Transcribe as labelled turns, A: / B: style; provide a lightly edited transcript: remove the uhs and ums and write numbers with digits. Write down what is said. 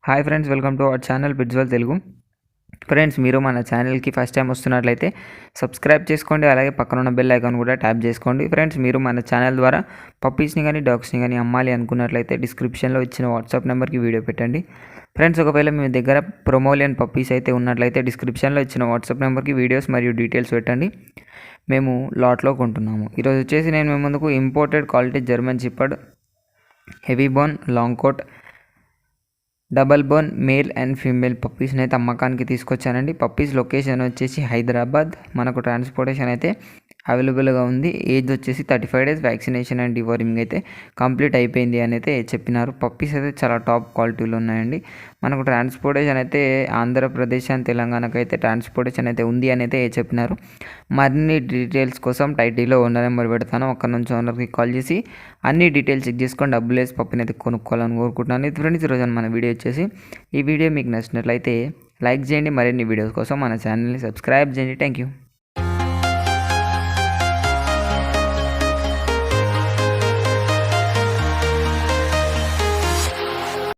A: Hi friends, welcome to our channel బిడ్జ్వల్ Telugu. Friends, మీరు మన ఛానల్కి ఫస్ట్ టైం వస్తున్నట్లయితే సబ్స్క్రైబ్ చేసుకోండి, అలాగే పక్కన ఉన్న బెల్ ఐకాన్ కూడా ట్యాప్ చేసుకోండి. ఫ్రెండ్స్, మీరు మన ఛానల్ ద్వారా పప్పీస్ని కానీ డాగ్స్ని కానీ అమ్మాలి అనుకున్నట్లయితే డిస్క్రిప్షన్లో ఇచ్చిన వాట్సాప్ నెంబర్కి వీడియో పెట్టండి. ఫ్రెండ్స్, ఒకవేళ మీ దగ్గర ప్రొమోలియన్ పప్పీస్ అయితే ఉన్నట్లయితే డిస్క్రిప్షన్లో ఇచ్చిన వాట్సాప్ నెంబర్కి వీడియోస్ మరియు డీటెయిల్స్ పెట్టండి. మేము లాట్లో కొంటున్నాము. ఈరోజు వచ్చేసి నేను మీ ముందుకు imported quality German shepherd heavy bone long coat double bone male and female పప్పీస్ని అయితే అమ్మకానికి తీసుకొచ్చానండి. పప్పీస్ లొకేషన్ వచ్చేసి హైదరాబాద్. మనకు ట్రాన్స్పోర్టేషన్ అయితే అవైలబుల్గా ఉంది. ఏజ్ వచ్చేసి 35 days. వ్యాక్సినేషన్ అండ్ డివోర్మింగ్ అయితే కంప్లీట్ అయిపోయింది అని అయితే చెప్పినారు. పప్పీస్ అయితే చాలా టాప్ క్వాలిటీలో ఉన్నాయండి. మనకు ట్రాన్స్పోర్టేషన్ అయితే ఆంధ్రప్రదేశ్ అండ్ తెలంగాణకు అయితే ట్రాన్స్పోర్టేషన్ అయితే ఉంది అని అయితే చెప్పినారు. మరిన్ని డీటెయిల్స్ కోసం టైటిల్లో ఓనర్ నెంబర్ పెడతాను. అక్కడ నుంచి ఓనర్కి కాల్ చేసి అన్ని డీటెయిల్స్ చెక్ చేసుకొని డబ్బులు వేసి పప్పిని అయితే కొనుక్కోవాలని కోరుకుంటున్నాను. ఇది ఫ్రెండ్స్, ఈరోజు మన వీడియో వచ్చేసి ఈ వీడియో మీకు నచ్చినట్లయితే లైక్ చేయండి. మరిన్ని వీడియోస్ కోసం మన ఛానల్ని సబ్స్క్రైబ్ చేయండి. Thank you.